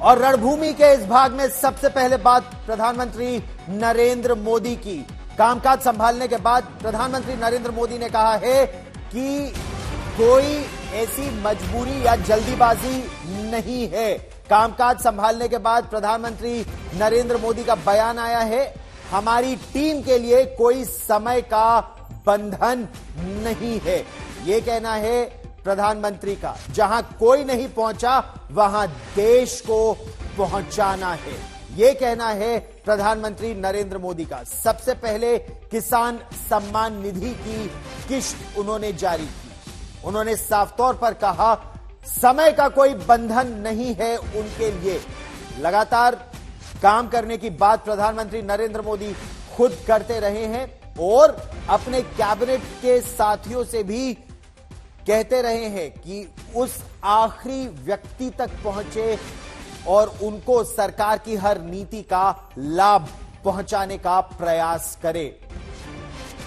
और रणभूमि के इस भाग में सबसे पहले बात प्रधानमंत्री नरेंद्र मोदी की। कामकाज संभालने के बाद प्रधानमंत्री नरेंद्र मोदी ने कहा है कि कोई ऐसी मजबूरी या जल्दीबाजी नहीं है। कामकाज संभालने के बाद प्रधानमंत्री नरेंद्र मोदी का बयान आया है, हमारी टीम के लिए कोई समय का बंधन नहीं है। यह कहना है प्रधानमंत्री का, जहां कोई नहीं पहुंचा वहां देश को पहुंचाना है, यह कहना है प्रधानमंत्री नरेंद्र मोदी का। सबसे पहले किसान सम्मान निधि की किश्त उन्होंने जारी की। उन्होंने साफ तौर पर कहा समय का कोई बंधन नहीं है उनके लिए। लगातार काम करने की बात प्रधानमंत्री नरेंद्र मोदी खुद करते रहे हैं और अपने कैबिनेट के साथियों से भी कहते रहे हैं कि उस आखिरी व्यक्ति तक पहुंचे और उनको सरकार की हर नीति का लाभ पहुंचाने का प्रयास करें।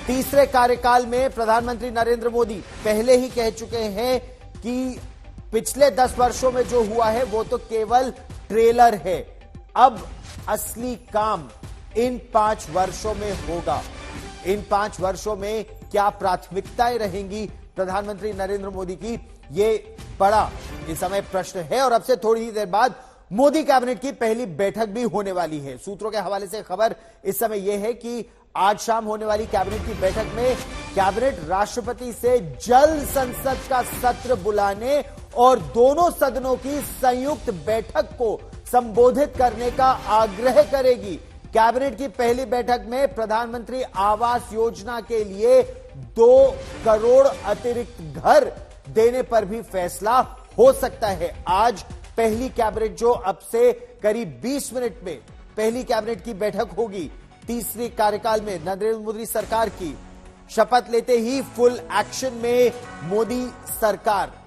तीसरे कार्यकाल में प्रधानमंत्री नरेंद्र मोदी पहले ही कह चुके हैं कि पिछले 10 वर्षों में जो हुआ है वो तो केवल ट्रेलर है, अब असली काम इन 5 वर्षों में होगा। इन 5 वर्षों में क्या प्राथमिकताएं रहेंगी प्रधानमंत्री नरेंद्र मोदी की, ये बड़ा इस समय प्रश्न है। और अब से थोड़ी ही देर बाद मोदी कैबिनेट की पहली बैठक भी होने वाली है। सूत्रों के हवाले से खबर इस समय यह है कि आज शाम होने वाली कैबिनेट की बैठक में कैबिनेट राष्ट्रपति से जल्द संसद का सत्र बुलाने और दोनों सदनों की संयुक्त बैठक को संबोधित करने का आग्रह करेगी। कैबिनेट की पहली बैठक में प्रधानमंत्री आवास योजना के लिए 2 करोड़ अतिरिक्त घर देने पर भी फैसला हो सकता है। आज पहली कैबिनेट, जो अब से करीब 20 मिनट में पहली कैबिनेट की बैठक होगी, तीसरी कार्यकाल में नरेंद्र मोदी सरकार की शपथ लेते ही फुल एक्शन में मोदी सरकार।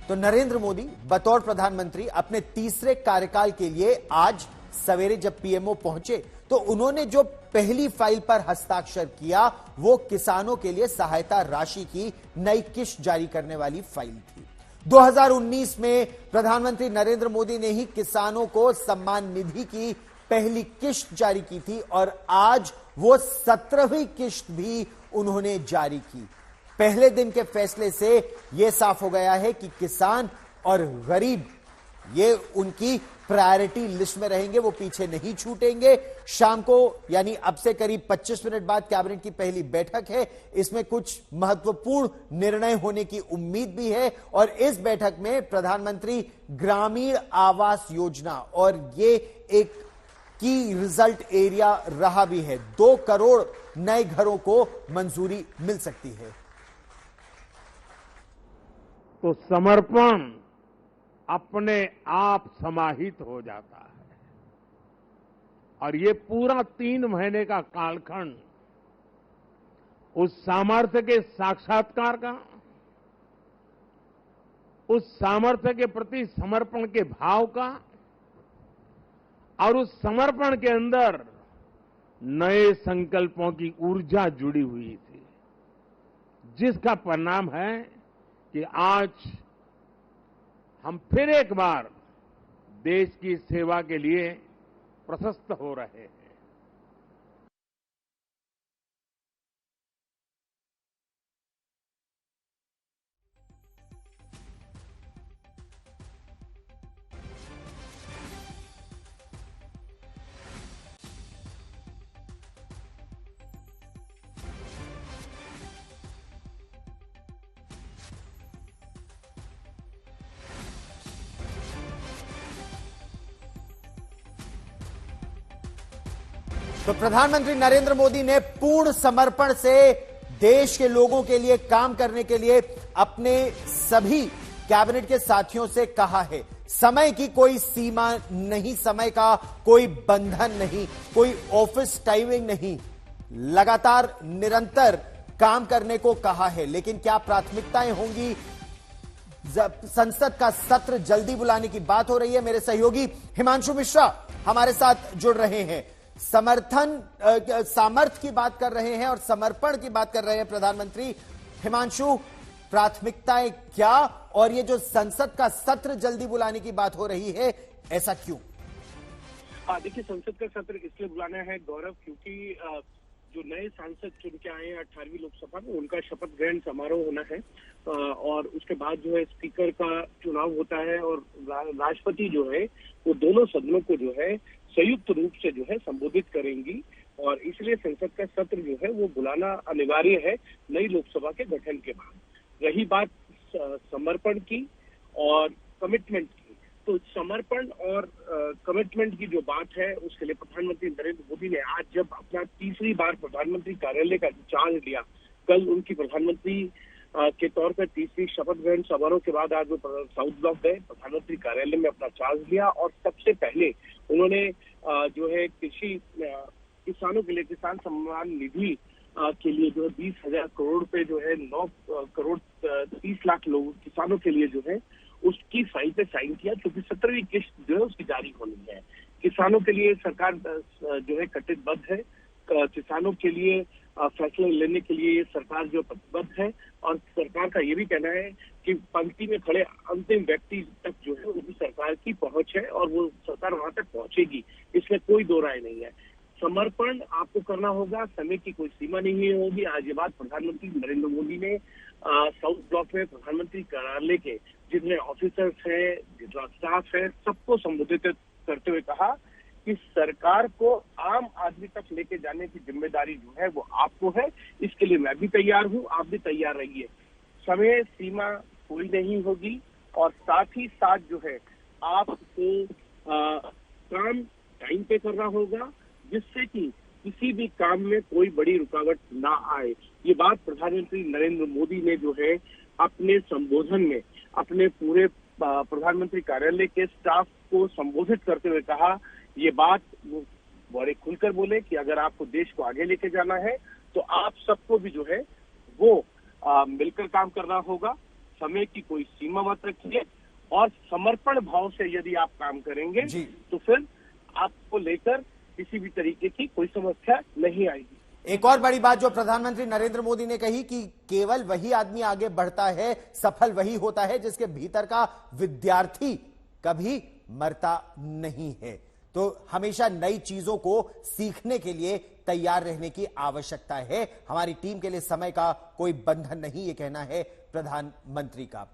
तो नरेंद्र मोदी बतौर प्रधानमंत्री अपने तीसरे कार्यकाल के लिए आज सवेरे जब पीएमओ पहुंचे तो उन्होंने जो पहली फाइल पर हस्ताक्षर किया वो किसानों के लिए सहायता राशि की नई किश्त जारी करने वाली फाइल थी। 2019 में प्रधानमंत्री नरेंद्र मोदी ने ही किसानों को सम्मान निधि की पहली किश्त जारी की थी और आज वो 17वीं किश्त भी उन्होंने जारी की। पहले दिन के फैसले से यह साफ हो गया है कि किसान और गरीब ये उनकी प्रायोरिटी लिस्ट में रहेंगे, वो पीछे नहीं छूटेंगे। शाम को यानी अब से करीब 25 मिनट बाद कैबिनेट की पहली बैठक है, इसमें कुछ महत्वपूर्ण निर्णय होने की उम्मीद भी है और इस बैठक में प्रधानमंत्री ग्रामीण आवास योजना और ये एक की रिजल्ट एरिया रहा भी है, 2 करोड़ नए घरों को मंजूरी मिल सकती है। तो समर्पण अपने आप समाहित हो जाता है और ये पूरा 3 महीने का कालखंड उस सामर्थ्य के साक्षात्कार का, उस सामर्थ्य के प्रति समर्पण के भाव का और उस समर्पण के अंदर नए संकल्पों की ऊर्जा जुड़ी हुई थी, जिसका परिणाम है कि आज हम फिर एक बार देश की सेवा के लिए प्रशस्त हो रहे हैं। तो प्रधानमंत्री नरेंद्र मोदी ने पूर्ण समर्पण से देश के लोगों के लिए काम करने के लिए अपने सभी कैबिनेट के साथियों से कहा है। समय की कोई सीमा नहीं, समय का कोई बंधन नहीं, कोई ऑफिस टाइमिंग नहीं, लगातार निरंतर काम करने को कहा है। लेकिन क्या प्राथमिकताएं होंगी, संसद का सत्र जल्दी बुलाने की बात हो रही है। मेरे सहयोगी हिमांशु मिश्रा हमारे साथ जुड़ रहे हैं। सामर्थ्य की बात कर रहे हैं और समर्पण की बात कर रहे हैं प्रधानमंत्री। हिमांशु, प्राथमिकताएं क्या, और ये जो संसद का सत्र जल्दी बुलाने की बात हो रही है, ऐसा क्यों? देखिए, संसद का सत्र इसलिए बुलाना है गौरव, क्योंकि जो नए सांसद चुन के आए हैं 18वीं लोकसभा में, उनका शपथ ग्रहण समारोह होना है और उसके बाद जो है स्पीकर का चुनाव होता है और राष्ट्रपति जो है वो दोनों सदनों को जो है संयुक्त रूप से जो है संबोधित करेंगी और इसलिए संसद का सत्र जो है वो बुलाना अनिवार्य है नई लोकसभा के गठन के बाद। रही बात समर्पण की और कमिटमेंट की, तो समर्पण और कमिटमेंट की जो बात है उसके लिए प्रधानमंत्री नरेंद्र मोदी ने आज जब अपना तीसरी बार प्रधानमंत्री कार्यालय का चार्ज लिया, कल उनकी प्रधानमंत्री के तौर पर तीसरी शपथ ग्रहण समारोह के बाद आज वो साउथ ब्लॉक गए, प्रधानमंत्री कार्यालय में अपना चार्ज लिया और सबसे पहले उन्होंने जो है किसानों के लिए किसान सम्मान निधि के लिए जो है 20,000 करोड़ रुपए जो है 9 करोड़ 30 लाख लोगों किसानों के लिए जो है उसकी फाइल पे साइन किया, क्योंकि 17वीं किस्त जो है उसकी जारी होनी है। किसानों के लिए सरकार जो है कटिबद्ध है, किसानों के लिए फैसले लेने के लिए ये सरकार जो प्रतिबद्ध है और सरकार का ये भी कहना है कि पंक्ति में खड़े अंतिम व्यक्ति तक जो है उनकी सरकार की पहुंच है और वो सरकार वहां तक पहुंचेगी, इसमें कोई दो राय नहीं है। समर्पण आपको करना होगा, समय की कोई सीमा नहीं होगी। आज ये बात प्रधानमंत्री नरेंद्र मोदी ने साउथ ब्लॉक में प्रधानमंत्री कार्यालय के जितने ऑफिसर्स हैं, जितना स्टाफ है, सबको संबोधित करते हुए कहा कि सरकार को आम आदमी तक लेके जाने की जिम्मेदारी जो है वो आपको है। इसके लिए मैं भी तैयार हूँ, आप भी तैयार रहिए। समय सीमा कोई नहीं होगी और साथ ही साथ जो है आपको काम टाइम पे करना होगा, जिससे कि किसी भी काम में कोई बड़ी रुकावट ना आए। ये बात प्रधानमंत्री नरेंद्र मोदी ने जो है अपने संबोधन में अपने पूरे प्रधानमंत्री कार्यालय के स्टाफ को संबोधित करते हुए कहा। ये बात वो बड़े खुलकर बोले कि अगर आपको देश को आगे लेके जाना है तो आप सबको भी जो है वो मिलकर काम करना होगा। समय की कोई सीमा मत रखिए और समर्पण भाव से यदि आप काम करेंगे तो फिर आपको लेकर किसी भी तरीके की कोई समस्या नहीं आएगी। एक और बड़ी बात जो प्रधानमंत्री नरेंद्र मोदी ने कही कि केवल वही आदमी आगे बढ़ता है, सफल वही होता है जिसके भीतर का विद्यार्थी कभी मरता नहीं है। तो हमेशा नई चीजों को सीखने के लिए तैयार रहने की आवश्यकता है। हमारी टीम के लिए समय का कोई बंधन नहीं, ये कहना है प्रधानमंत्री का।